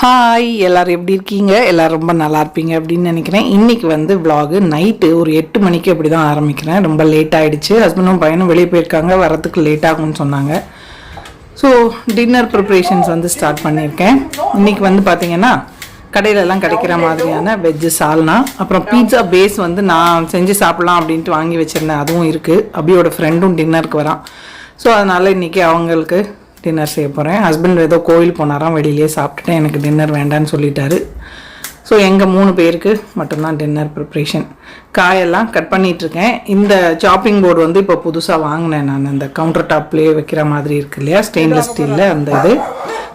Hi எல்லோரும் எப்படி இருக்கீங்க? எல்லோரும் ரொம்ப நல்லா இருப்பீங்க அப்படின்னு நினைக்கிறேன். இன்றைக்கி வந்து விலாகு நைட்டு ஒரு 8 மணிக்கு அப்படி தான் ஆரம்பிக்கிறேன். ரொம்ப லேட் ஆகிடுச்சு. ஹஸ்பண்டும் பையனும் வெளியே போயிருக்காங்க, வரத்துக்கு லேட் ஆகும்னு சொன்னாங்க. ஸோ டின்னர் ப்ரிப்ரேஷன்ஸ் வந்து ஸ்டார்ட் பண்ணியிருக்கேன். இன்றைக்கி வந்து பார்த்திங்கன்னா கடையிலலாம் கிடைக்கிற மாதிரியான வெஜ்ஜு சால்னா, அப்புறம் பீட்சா பேஸ் வந்து நான் செஞ்சு சாப்பிட்லாம் அப்படின்ட்டு வாங்கி வச்சுருந்தேன். அதுவும் இருக்குது. அபியோட ஃப்ரெண்டும் டின்னருக்கு வரான். ஸோ அதனால் இன்றைக்கி அவங்களுக்கு டின்னர் செய்ய போகிறேன். ஹஸ்பண்ட் ஏதோ கோயில் போனாராம், வெளியிலே சாப்பிட்டுட்டேன், எனக்கு டின்னர் வேண்டான்னு சொல்லிட்டாரு. ஸோ எங்கள் 3 பேருக்கு மட்டும்தான் டின்னர் ப்ரிப்ரேஷன். காயெல்லாம் கட் பண்ணிகிட்ருக்கேன். இந்த சாப்பிங் போர்டு வந்து இப்போ புதுசாக வாங்கினேன் நான். அந்த கவுண்டர் டாப்லேயே வைக்கிற மாதிரி இருக்கு இல்லையா, ஸ்டெயின்லெஸ் ஸ்டீலில் அந்த இது.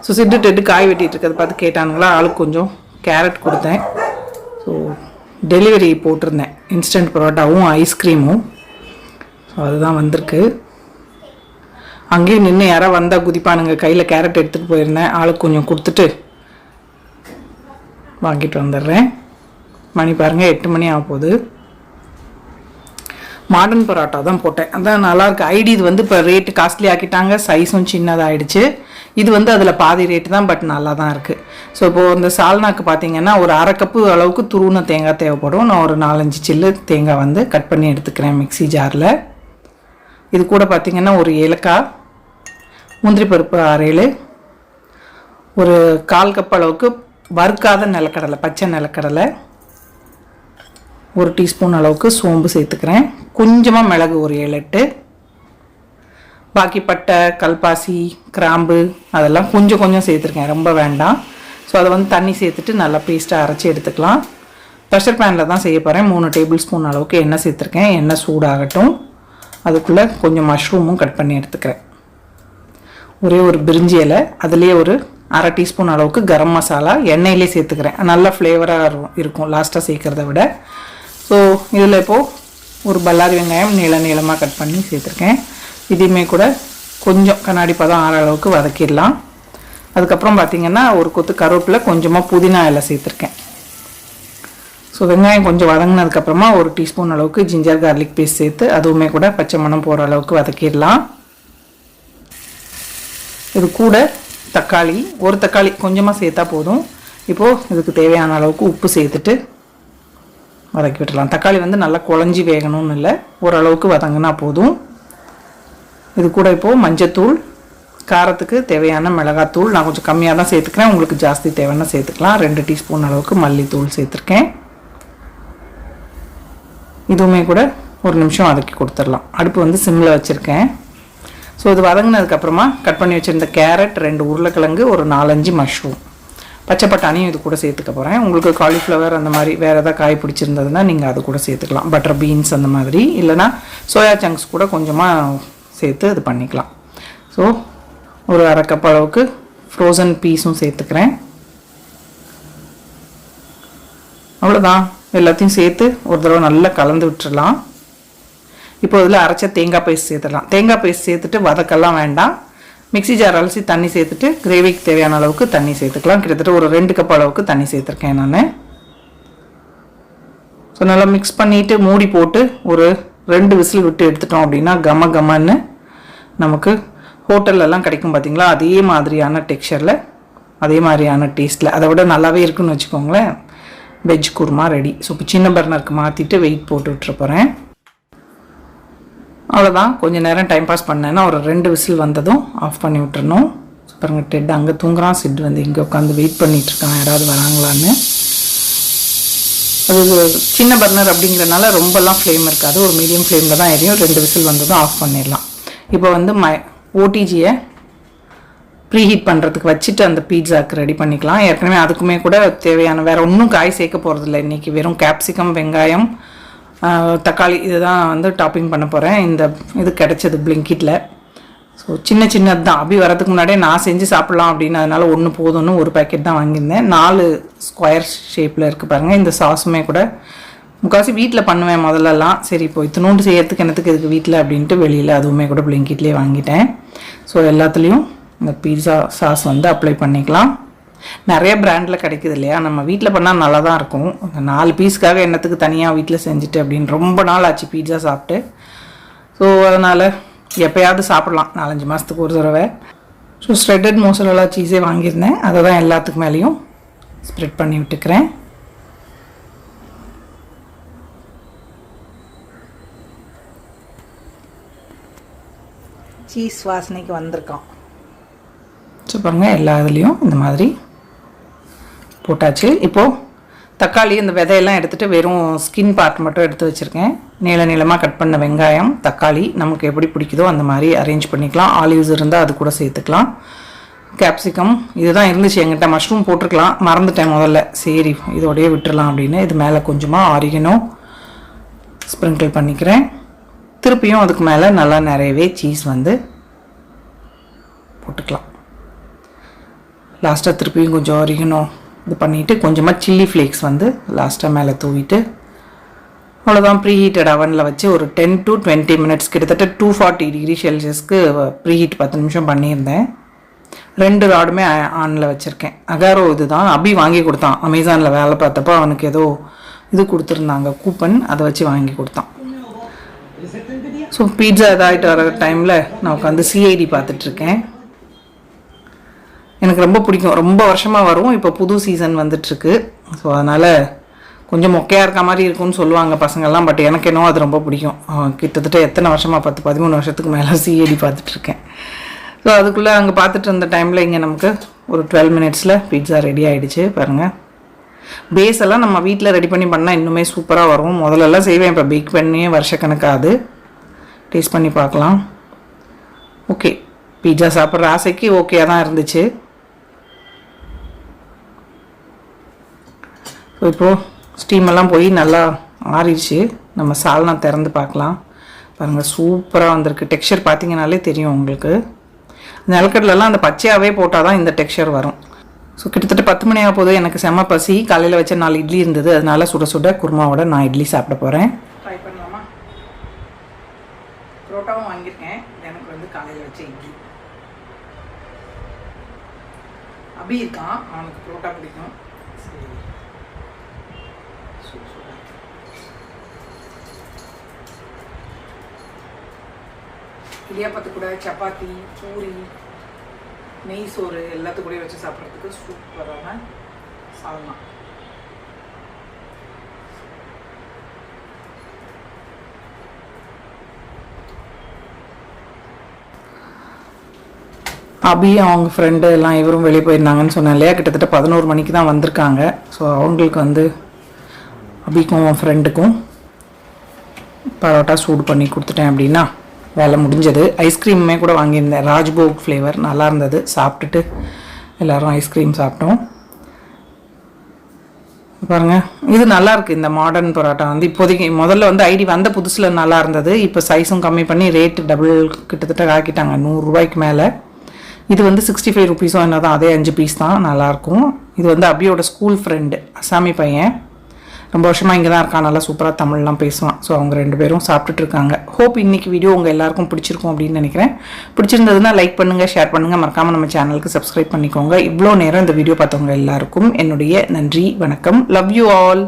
ஸோ சிட்டு காய் வெட்டிகிட்டு இருக்கிறத பார்த்து கேட்டானுங்களா, ஆளுக்கு கொஞ்சம் கேரட் கொடுத்தேன். ஸோ டெலிவரி போட்டிருந்தேன், இன்ஸ்டன்ட் பரோட்டாவும் ஐஸ்கிரீமும். ஸோ அதுதான் வந்திருக்கு. அங்கேயும் நின்று யாராவது வந்தால் குதிப்பானுங்க. கையில் கேரட் எடுத்துகிட்டு போயிருந்தேன், ஆளுக்கு கொஞ்சம் கொடுத்துட்டு வாங்கிட்டு வந்துடுறேன். மணி பாருங்கள் 8 மணி ஆக போகுது. மாடர்ன் பரோட்டா தான் போட்டேன், அதான் நல்லாயிருக்கு. ஐடி இது வந்து இப்போ ரேட்டு காஸ்ட்லி ஆக்கிட்டாங்க, சைஸும் சின்னதாகிடுச்சு. இது வந்து அதில் பாதி ரேட்டு தான், பட் நல்லா தான் இருக்குது. ஸோ இப்போது இந்த சால்னாக்கு பார்த்தீங்கன்னா ஒரு 1/2 கப்பு அளவுக்கு துருவின தேங்காய் தேவைப்படும். நான் ஒரு 4-5 சில்லு தேங்காய் வந்து கட் பண்ணி எடுத்துக்கிறேன் மிக்ஸி ஜாரில். இது கூட பார்த்திங்கன்னா ஒரு ஏலக்காய், முந்திரி பருப்பு 6-7, ஒரு 1/4 கப் அளவுக்கு வறுக்காத நிலக்கடலை, பச்சை நிலக்கடலை, 1 டீஸ்பூன் அளவுக்கு சோம்பு சேர்த்துக்கிறேன். கொஞ்சமாக மிளகு ஒரு 7-8, பாக்கி பட்டை, கல்பாசி, கிராம்பு அதெல்லாம் கொஞ்சம் கொஞ்சம் சேர்த்துருக்கேன், ரொம்ப வேண்டாம். ஸோ அதை வந்து தண்ணி சேர்த்துட்டு நல்லா பேஸ்ட்டாக அரைச்சி எடுத்துக்கலாம். ப்ரெஷர் பேனில் தான் செய்ய போகிறேன். 3 டேபிள் ஸ்பூன் அளவுக்கு எண்ணெய் சேர்த்துருக்கேன். எண்ணெய் சூடாகட்டும். அதுக்குள்ளே கொஞ்சம் மஷ்ரூமும் கட் பண்ணி எடுத்துக்கிறேன். ஒரே ஒரு பிரிஞ்சி இலை, அதுலேயே ஒரு 1/2 டீஸ்பூன் அளவுக்கு கரம் மசாலா எண்ணெயிலே சேர்த்துக்கிறேன். நல்ல ஃப்ளேவராக இருக்கும் லாஸ்ட்டாக சேர்க்குறத விட. ஸோ இதில் இப்போது ஒரு பல்லாரி வெங்காயம் நீளமாக கட் பண்ணி சேர்த்துருக்கேன். இதையுமே கூட கொஞ்சம் கண்ணாடி பதம் ஆற அளவுக்கு வதக்கிடலாம். அதுக்கப்புறம் பார்த்திங்கன்னா ஒரு கொத்து கருவேப்பிலை, கொஞ்சமாக புதினா இலை சேர்த்துருக்கேன். ஸோ வெங்காயம் கொஞ்சம் வதங்கினதுக்கப்புறமா 1 டீஸ்பூன் அளவுக்கு ஜிஞ்சர் கார்லிக் பேஸ்ட் சேர்த்து அதுவுமே கூட பச்சை மணம் போகிற அளவுக்கு வதக்கிடலாம். இது கூட தக்காளி, ஒரு தக்காளி கொஞ்சமாக சேர்த்தா போதும். இப்போது இதுக்கு தேவையான அளவுக்கு உப்பு சேர்த்துட்டு வதக்கி விட்டுடலாம். தக்காளி வந்து நல்லா குழஞ்சி வேகணும்னு இல்லை, ஓரளவுக்கு வதங்கினா போதும். இது கூட இப்போது மஞ்சத்தூள், காரத்துக்கு தேவையான மிளகாத்தூள் நான் கொஞ்சம் கம்மியாக தான் சேர்த்துக்கிறேன், உங்களுக்கு ஜாஸ்தி தேவைன்னா சேர்த்துக்கலாம். 2 டீஸ்பூன் அளவுக்கு மல்லித்தூள் சேர்த்துருக்கேன். இதுவுமே கூட 1 நிமிஷம் வதக்கி கொடுத்துடலாம். அடுப்பு வந்து சிம்மில் வச்சுருக்கேன். ஸோ இது வதங்கினதுக்கப்புறமா கட் பண்ணி வச்சுருந்த கேரட், 2 உருளைக்கிழங்கு, ஒரு 4-5 மஷ்ரூம், பச்சை பட்டாணியும் இது கூட சேர்த்துக்க போகிறேன். உங்களுக்கு காலிஃப்ளவர் அந்த மாதிரி வேறு எதாவது காய் பிடிச்சிருந்ததுன்னா நீங்கள் அது கூட சேர்த்துக்கலாம். பட்டர் பீன்ஸ் அந்த மாதிரி, இல்லைனா சோயா சங்க்ஸ் கூட கொஞ்சமாக சேர்த்து இது பண்ணிக்கலாம். ஸோ ஒரு 1/2 கப் அளவுக்கு ஃப்ரோசன் பீஸும் சேர்த்துக்கிறேன். அவ்வளோதான், எல்லாத்தையும் சேர்த்து ஒரு தடவை நல்லா கலந்து விட்டுடலாம். இப்போ இதில் அரைச்ச தேங்காய் பேஸ்ட் சேர்த்துடலாம். தேங்காய் பேஸ்ட் சேர்த்துட்டு வதக்கெல்லாம் வேண்டாம். மிக்ஸி ஜார் அலசி தண்ணி சேர்த்துட்டு கிரேவிக்கு தேவையான அளவுக்கு தண்ணி சேர்த்துக்கலாம். கிட்டத்தட்ட ஒரு 2 கப் அளவுக்கு தண்ணி சேர்த்துருக்கேன் நான். ஸோ நல்லா மிக்ஸ் பண்ணிவிட்டு மூடி போட்டு ஒரு 2 விசில் விட்டு எடுத்துட்டோம் அப்படின்னா கமன்னு நமக்கு ஹோட்டல்லலாம் கிடைக்கும் பார்த்திங்களா, அதே மாதிரியான டெக்ஸ்சரில், அதே மாதிரியான டேஸ்ட்டில், அதை விட நல்லாவே இருக்குன்னு வச்சுக்கோங்களேன். Veg kurma ready. ஸோ இப்போ சின்ன பர்னருக்கு மாற்றிட்டு வெயிட் போட்டு விட்டுற போகிறேன். அவ்வளோதான், கொஞ்சம் நேரம் டைம் பாஸ் பண்ணேன்னா ஒரு 2 விசில் வந்ததும் ஆஃப் பண்ணி விட்டுறணும். பாருங்கள், டெட் அங்கே தூங்குறான், சிட் வந்து இங்கே உட்காந்து வெயிட் பண்ணிகிட்ருக்கான் யாராவது வராங்களான்னு. அது சின்ன பர்னர் அப்படிங்கிறனால ரொம்பலாம் ஃப்ளேம் இருக்காது, ஒரு மீடியம் ஃப்ளேமில் தான் எரியும். 2 விசில் வந்ததும் ஆஃப் பண்ணிடலாம். இப்போ வந்து ஓடிஜியை ப்ரீஹீட் பண்ணுறதுக்கு வச்சுட்டு அந்த பீட்சாவுக்கு ரெடி பண்ணிக்கலாம். ஏற்கனவே அதுக்குமே கூட தேவையான வேறு ஒன்றும் காய் சேர்க்க போகிறதில்ல இன்றைக்கி. வெறும் கேப்சிகம், வெங்காயம், தக்காளி இதுதான் வந்து டாப்பிங் பண்ண போகிறேன். இந்த இது கிடச்சது பிளிங்கிட்டில். ஸோ சின்னது தான். அபி வரதுக்கு முன்னாடியே நான் செஞ்சு சாப்பிட்லாம் அப்படின்னு, அதனால் 1 போதும்னு 1 பேக்கெட் தான் வாங்கியிருந்தேன். 4 ஸ்கொயர் ஷேப்பில் இருக்குது பாருங்கள். இந்த சாஸுமே கூட முக்கால்வாசி வீட்டில் பண்ணுவேன் முதல்லலாம். சரி இப்போ இத்தினோண்டு செய்யறதுக்கு என்னத்துக்கு இதுக்கு வீட்டில் அப்படின்ட்டு வெளியில் அதுவுமே கூட பிளிங்கிட்லேயே வாங்கிட்டேன். ஸோ எல்லாத்துலேயும் இந்த பீட்சா சாஸ் வந்து அப்ளை பண்ணிக்கலாம். நிறைய பிராண்டில் கிடைக்குது இல்லையா, நம்ம வீட்டில் பண்ணால் நல்லா தான் இருக்கும். 4 பீஸ்க்காக என்னத்துக்கு தனியாக வீட்டில் செஞ்சுட்டு அப்படின்னு ரொம்ப நாள் ஆச்சு பீட்சா சாப்பிட்டு. ஸோ அதனால் எப்போயாவது சாப்பிட்லாம், 4-5 மாதத்துக்கு ஒரு தடவை. ஸோ ஸ்ப்ரெட்டட் மோசரல்லா சீஸே வாங்கியிருந்தேன், அதை தான் எல்லாத்துக்கு மேலேயும் ஸ்ப்ரெட் பண்ணி விட்டுக்கிறேன். சீஸ் வாசனைக்கு வந்திருக்கோம். ஸோ பாருங்கள், எல்லா இதுலேயும் இந்த மாதிரி போட்டாச்சு. இப்போது தக்காளி இந்த விதையெல்லாம் எடுத்துகிட்டு வெறும் ஸ்கின் பார்ட் மட்டும் எடுத்து வச்சுருக்கேன். நீளமாக கட் பண்ண வெங்காயம், தக்காளி நமக்கு எப்படி பிடிக்குதோ அந்த மாதிரி அரேஞ்ச் பண்ணிக்கலாம். ஆலிவ்ஸ் இருந்தால் அது கூட சேர்த்துக்கலாம். கேப்சிகம் இதுதான் இருந்துச்சு என்கிட்ட. மஷ்ரூம் போட்டிருக்கலாம், மறந்துட்டேன் முதல்ல. சரி இதோடையே விட்டுடலாம் அப்படின்னு இது மேலே கொஞ்சமாக ஆரிகனோ ஸ்ப்ரிங்கிள் பண்ணிக்கிறேன். திருப்பியும் அதுக்கு மேலே நல்லா நிறையவே சீஸ் வந்து போட்டுக்கலாம். லாஸ்ட்டாக திருப்பியும் கொஞ்சம் ஆரிகனோ இது பண்ணிவிட்டு கொஞ்சமாக சில்லி ஃப்ளேக்ஸ் வந்து லாஸ்ட்டாக மேலே தூவிட்டு அவ்வளோதான். ப்ரீஹீட்டட் அவனில் வச்சு ஒரு 10 to 20 மினிட்ஸ், கிட்டத்தட்ட 240 டிகிரி செல்சியஸ்க்கு ப்ரீஹீட் 10 நிமிஷம் பண்ணியிருந்தேன். 2 ராடுமே ஆனில் வச்சுருக்கேன். அகாரோ இது தான் அபி வாங்கி கொடுத்தான். அமேசானில் வேலை பார்த்தப்போ அவனுக்கு ஏதோ இது கொடுத்துருந்தாங்க கூப்பன், அதை வச்சு வாங்கி கொடுத்தான். ஸோ பீட்சா இதாகிட்டு வர டைமில் நான் உட்காந்து சிஐடி பார்த்துட்ருக்கேன். எனக்கு ரொம்ப பிடிக்கும், ரொம்ப வருஷமாக வரும். இப்போ புது சீசன் வந்துட்டுருக்கு. ஸோ அதனால் கொஞ்சம் மொக்கையாக இருக்க மாதிரி இருக்கும்னு சொல்லுவாங்க பசங்கள்லாம். பட் எனக்கு என்னவோ அது ரொம்ப பிடிக்கும். கிட்டத்தட்ட எத்தனை வருஷமாக 10-13 வருஷத்துக்கு மேலே சிஐடி பார்த்துட்ருக்கேன். ஸோ அதுக்குள்ளே அங்கே பார்த்துட்டு இருந்த டைமில் இங்கே நமக்கு ஒரு 12 மினிட்ஸில் பீட்சா ரெடி ஆகிடுச்சு. பாருங்கள், பேஸ் எல்லாம் நம்ம வீட்டில் ரெடி பண்ணால் இன்னுமே சூப்பராக வரும். முதல்லலாம் செய்வேன், இப்போ பேக் பண்ணியே வருஷக்கணக்காது. டேஸ்ட் பண்ணி பார்க்கலாம். ஓகே, பீட்சா சாப்பிட்ற ஆசைக்கு ஓகேயாக தான் இருந்துச்சு. ஸோ இப்போது ஸ்டீமெல்லாம் போய் நல்லா ஆறிடுச்சு. நம்ம சால்னா திறந்து பார்க்கலாம். பாருங்கள், சூப்பராக வந்திருக்கு. டெக்ஸ்சர் பார்த்தீங்கனாலே தெரியும் உங்களுக்கு. நிலக்கடலாம் அந்த பச்சையாகவே போட்டால் தான் இந்த டெக்ஸ்சர் வரும். ஸோ கிட்டத்தட்ட 10 மணி ஆக போது. எனக்கு செம்ம பசி. காலையில் வச்ச 4 இட்லி இருந்தது, அதனால சுட சுட குருமாவோட நான் இட்லி சாப்பிட போகிறேன். ட்ரை பண்ணலாமா? புரோட்டாவும் வாங்கியிருக்கேன். எனக்கு வந்து காலையில் வச்ச இட்லி. அபி இருக்கான், அவனுக்கு புரோட்டா பிடிக்கும். இடியாப்பத்து கூட சப்பாத்தி, பூரி, நெய் சோறு எல்லாத்து கூட வச்சு சாப்பிட்றதுக்கு சூப்பரான சால்னா. அபி அவங்க ஃப்ரெண்டு எல்லாம் இவரும் வெளியே போயிருந்தாங்கன்னு சொன்னேன் இல்லையா. கிட்டத்தட்ட 11 மணிக்கு தான் வந்திருக்காங்க. ஸோ அவங்களுக்கு வந்து அபிக்கும் ஃப்ரெண்டுக்கும் பரோட்டா சூடு பண்ணி கொடுத்துட்டேன் அப்படின்னா வேலை முடிஞ்சது. ஐஸ்கிரீமுமே கூட வாங்கியிருந்தேன், ராஜ்போக் ஃப்ளேவர், நல்லா இருந்தது. சாப்பிட்டுட்டு எல்லோரும் ஐஸ்கிரீம் சாப்பிட்டோம். பாருங்கள், இது நல்லாயிருக்கு. இந்த மாடர்ன் பரோட்டா வந்து இப்போதைக்கு முதல்ல வந்து ஐடி வந்த புதுசில் நல்லா இருந்தது. இப்போ சைஸும் கம்மி பண்ணி ரேட்டு டபுள் கிட்டத்தட்ட ஆக்கிட்டாங்க, 100 ரூபாய்க்கு மேலே. இது வந்து 65 ருபீஸும் என்ன தான், அதே 5 பீஸ் தான். நல்லாயிருக்கும். இது வந்து அபியோட ஸ்கூல் ஃப்ரெண்டு, அசாமி பையன், ரொம்ப வருஷமாக இங்கே தான் இருக்கான். நல்லா சூப்பராக தமிழ்லாம் பேசுவான். ஸோ அவங்க 2 பேரும் சாப்பிட்டுட்டு இருக்காங்க. ஹோப் இன்றைக்கி வீடியோ உங்கள் எல்லாருக்கும் பிடிச்சிருக்கும் அப்படின்னு நினைக்கிறேன். பிடிச்சிருந்ததுன்னா லைக் பண்ணுங்கள், ஷேர் பண்ணுங்கள், மறக்காமல் நம்ம சேனலுக்கு சப்ஸ்கிரைப் பண்ணிக்கோங்க. இவ்வளோ நேரம் இந்த வீடியோ பார்த்தவங்க எல்லாருக்கும் என்னுடைய நன்றி, வணக்கம். Love you all.